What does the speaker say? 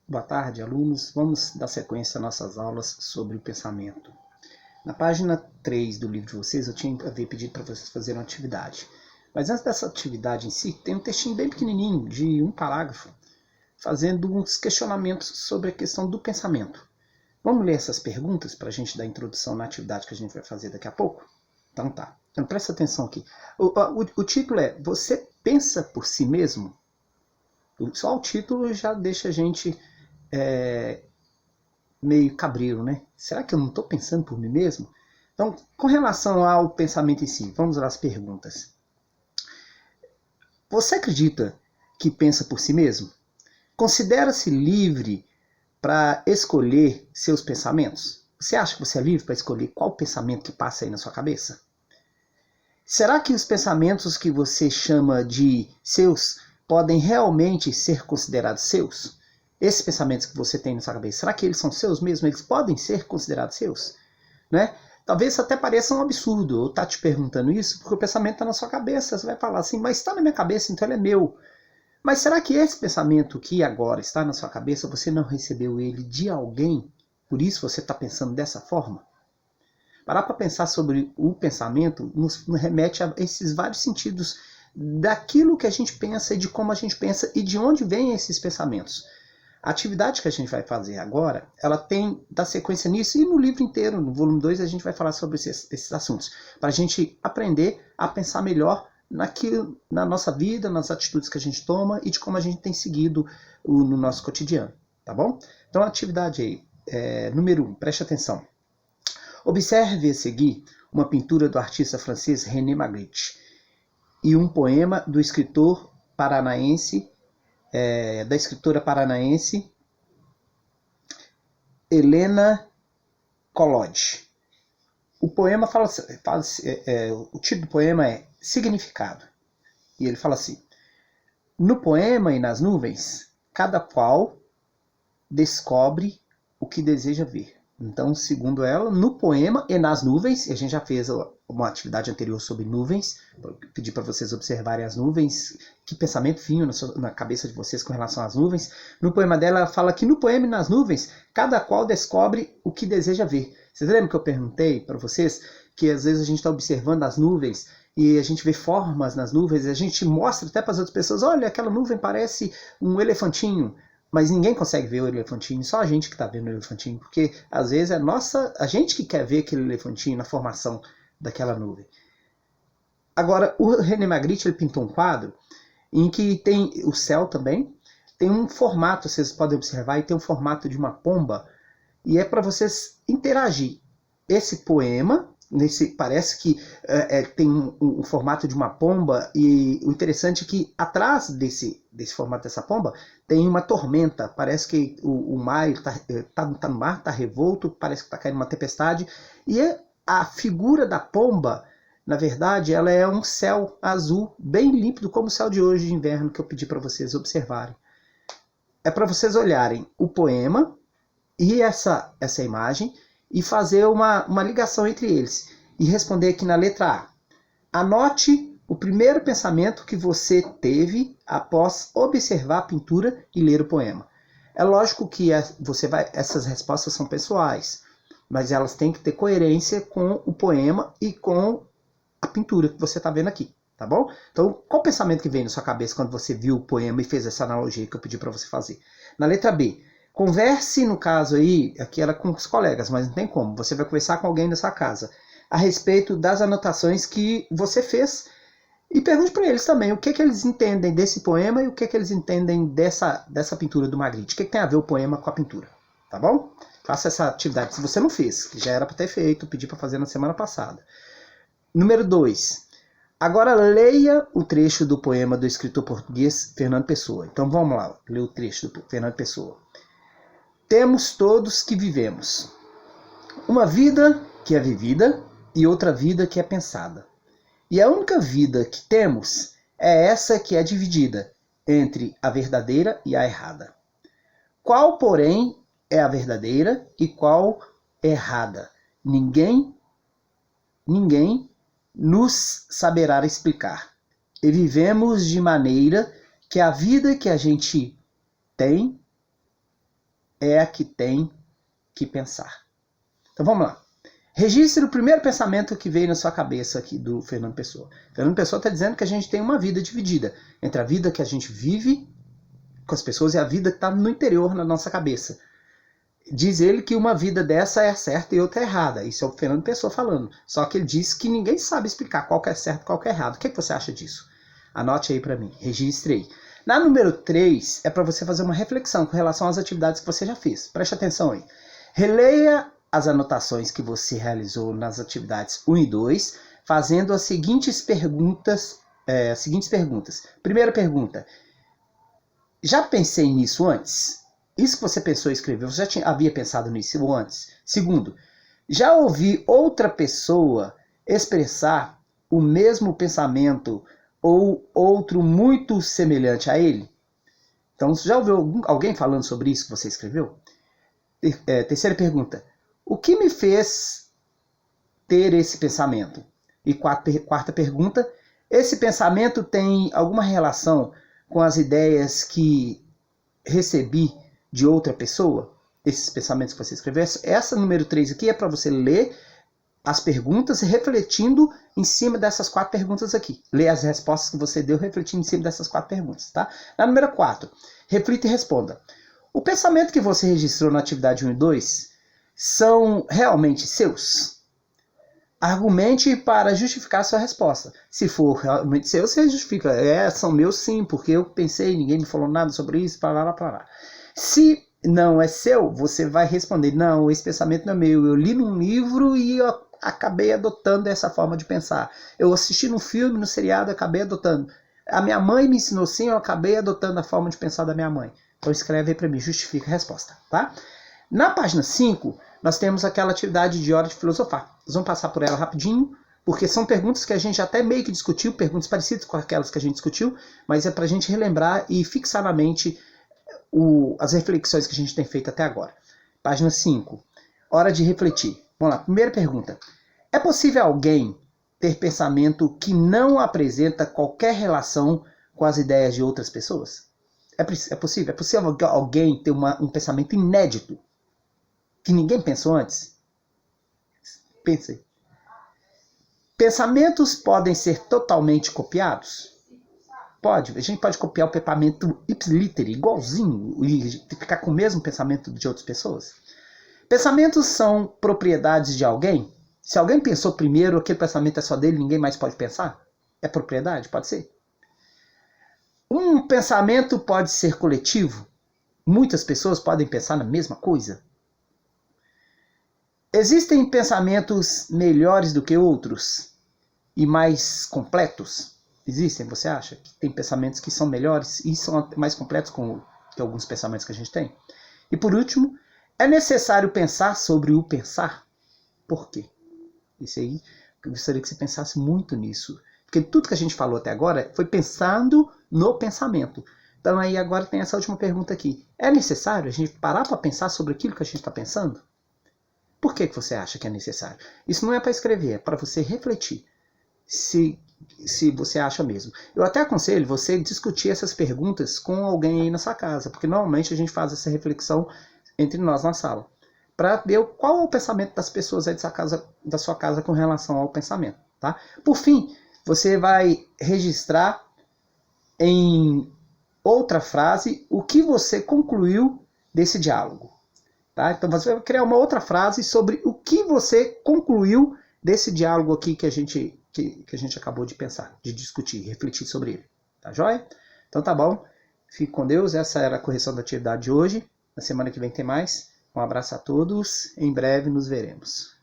Boa tarde, alunos. Vamos dar sequência às nossas aulas sobre o pensamento. Na página 3 do livro de vocês, eu havia pedido para vocês fazerem uma atividade. Mas antes dessa atividade em si, tem um textinho bem pequenininho, de um parágrafo, fazendo uns questionamentos sobre a questão do pensamento. Vamos ler essas perguntas para a gente dar introdução na atividade que a gente vai fazer daqui a pouco? Então tá. Então presta atenção aqui. O título é Você pensa por si mesmo? Só o título já deixa a gente meio cabreiro, né? Será que eu não estou pensando por mim mesmo? Então, com relação ao pensamento em si, vamos às perguntas. Você acredita que pensa por si mesmo? Considera-se livre para escolher seus pensamentos? Você acha que você é livre para escolher qual pensamento que passa aí na sua cabeça? Será que os pensamentos que você chama de seus podem realmente ser considerados seus? Esses pensamentos que você tem na sua cabeça, será que eles são seus mesmo? Eles podem ser considerados seus? Né? Talvez até pareça um absurdo eu estar te perguntando isso, porque o pensamento está na sua cabeça. Você vai falar assim, mas está na minha cabeça, então ele é meu. Mas será que esse pensamento que agora está na sua cabeça, você não recebeu ele de alguém? Por isso você está pensando dessa forma? Parar para pensar sobre o pensamento nos remete a esses vários sentidos daquilo que a gente pensa e de como a gente pensa e de onde vêm esses pensamentos. A atividade que a gente vai fazer agora, ela tem da sequência nisso e no livro inteiro, no volume 2, a gente vai falar sobre esses assuntos, para a gente aprender a pensar melhor naquilo, na nossa vida, nas atitudes que a gente toma e de como a gente tem seguido no nosso cotidiano, tá bom? Então a atividade aí, número 1, preste atenção. Observe a seguir uma pintura do artista francês René Magritte e um poema do escritor paranaense, da escritora paranaense Helena Collodi. O poema o título do poema é Significado. E ele fala assim: no poema e nas nuvens, cada qual descobre o que deseja ver. Então, segundo ela, no poema e nas nuvens, e a gente já fez uma atividade anterior sobre nuvens, pedi para vocês observarem as nuvens, que pensamento vinha na cabeça de vocês com relação às nuvens. No poema dela, ela fala que no poema e nas nuvens, cada qual descobre o que deseja ver. Vocês lembram que eu perguntei para vocês que às vezes a gente está observando as nuvens e a gente vê formas nas nuvens, e a gente mostra até para as outras pessoas, olha, aquela nuvem parece um elefantinho. Mas ninguém consegue ver o elefantinho, só a gente que está vendo o elefantinho, porque às vezes é a gente que quer ver aquele elefantinho na formação daquela nuvem. Agora, o René Magritte ele pintou um quadro em que tem o céu também, tem um formato, vocês podem observar, e tem um formato de uma pomba, e é para vocês interagir. Esse poema, parece que tem um formato de uma pomba, e o interessante é que atrás desse formato dessa pomba tem uma tormenta, parece que o mar está no mar, está revolto, parece que está caindo uma tempestade, e a figura da pomba, na verdade, ela é um céu azul, bem límpido, como o céu de hoje de inverno, que eu pedi para vocês observarem. É para vocês olharem o poema e essa imagem, e fazer uma ligação entre eles. E responder aqui na letra A. Anote o primeiro pensamento que você teve após observar a pintura e ler o poema. É lógico que essas respostas são pessoais, mas elas têm que ter coerência com o poema e com a pintura que você está vendo aqui, tá bom? Então, qual o pensamento que veio na sua cabeça quando você viu o poema e fez essa analogia que eu pedi para você fazer? Na letra B. Converse, no caso aí, aqui era com os colegas, mas não tem como. Você vai conversar com alguém da sua casa a respeito das anotações que você fez e pergunte para eles também o que eles entendem desse poema e o que eles entendem dessa pintura do Magritte. O que tem a ver o poema com a pintura, tá bom? Faça essa atividade. Se você não fez, que já era para ter feito, pedi para fazer na semana passada. Número 2. Agora leia o trecho do poema do escritor português Fernando Pessoa. Então vamos lá, ler o trecho do Fernando Pessoa. Temos todos que vivemos. Uma vida que é vivida e outra vida que é pensada. E a única vida que temos é essa que é dividida entre a verdadeira e a errada. Qual, porém, é a verdadeira e qual é errada? Ninguém nos saberá explicar. E vivemos de maneira que a vida que a gente tem é a que tem que pensar. Então vamos lá. Registre o primeiro pensamento que veio na sua cabeça aqui do Fernando Pessoa. Fernando Pessoa está dizendo que a gente tem uma vida dividida entre a vida que a gente vive com as pessoas e a vida que está no interior, na nossa cabeça. Diz ele que uma vida dessa é certa e outra é errada. Isso é o Fernando Pessoa falando. Só que ele diz que ninguém sabe explicar qual que é certo e qual que é errado. O que você acha disso? Anote aí para mim. Registre aí. Na número 3 é para você fazer uma reflexão com relação às atividades que você já fez. Preste atenção aí. Releia as anotações que você realizou nas atividades 1 e 2, fazendo as seguintes perguntas. Primeira pergunta. Já pensei nisso antes? Isso que você pensou e escreveu, você já havia pensado nisso antes? Segundo, já ouvi outra pessoa expressar o mesmo pensamento ou outro muito semelhante a ele? Então, você já ouviu alguém falando sobre isso que você escreveu? Terceira pergunta. O que me fez ter esse pensamento? E quarta pergunta. Esse pensamento tem alguma relação com as ideias que recebi de outra pessoa? Esses pensamentos que você escreveu? Essa número 3 aqui é para você ler as perguntas refletindo em cima dessas 4 perguntas aqui. Lê as respostas que você deu refletindo em cima dessas 4 perguntas. Tá? Na número 4, reflita e responda. O pensamento que você registrou na atividade 1 e 2 são realmente seus? Argumente para justificar a sua resposta. Se for realmente seu, você justifica. São meus sim, porque eu pensei, ninguém me falou nada sobre isso, para. Se não é seu, você vai responder, não, esse pensamento não é meu. Eu li num livro e eu acabei adotando essa forma de pensar. Eu assisti num filme, no seriado, acabei adotando. A minha mãe me ensinou sim, eu acabei adotando a forma de pensar da minha mãe. Então escreve aí para mim, justifica a resposta, tá? Na página 5, nós temos aquela atividade de hora de filosofar. Nós vamos passar por ela rapidinho, porque são perguntas que a gente até meio que discutiu, perguntas parecidas com aquelas que a gente discutiu, mas é para a gente relembrar e fixar na mente as reflexões que a gente tem feito até agora. Página 5, hora de refletir. Vamos lá, primeira pergunta. É possível alguém ter pensamento que não apresenta qualquer relação com as ideias de outras pessoas? É possível? É possível alguém ter um pensamento inédito que ninguém pensou antes? Pense aí. Pensamentos podem ser totalmente copiados? Pode. A gente pode copiar o pensamento ipsiliter, igualzinho, e ficar com o mesmo pensamento de outras pessoas? Pensamentos são propriedades de alguém? Se alguém pensou primeiro, aquele pensamento é só dele, ninguém mais pode pensar? É propriedade? Pode ser. Um pensamento pode ser coletivo? Muitas pessoas podem pensar na mesma coisa? Existem pensamentos melhores do que outros e mais completos? Existem, você acha? Que tem pensamentos que são melhores e são mais completos que alguns pensamentos que a gente tem? E por último, é necessário pensar sobre o pensar? Por quê? Isso aí, eu gostaria que você pensasse muito nisso. Porque tudo que a gente falou até agora foi pensando no pensamento. Então aí agora tem essa última pergunta aqui. É necessário a gente parar para pensar sobre aquilo que a gente está pensando? Por que você acha que é necessário? Isso não é para escrever, é para você refletir. Se você acha mesmo. Eu até aconselho você discutir essas perguntas com alguém aí na sua casa, porque normalmente a gente faz essa reflexão entre nós na sala, para ver qual é o pensamento das pessoas aí da sua casa com relação ao pensamento. Tá? Por fim, você vai registrar em outra frase o que você concluiu desse diálogo. Tá? Então você vai criar uma outra frase sobre o que você concluiu desse diálogo aqui que a gente acabou de pensar, de discutir, refletir sobre ele. Tá joia? Então tá bom. Fique com Deus. Essa era a correção da atividade de hoje. Na semana que vem tem mais. Um abraço a todos. Em breve nos veremos.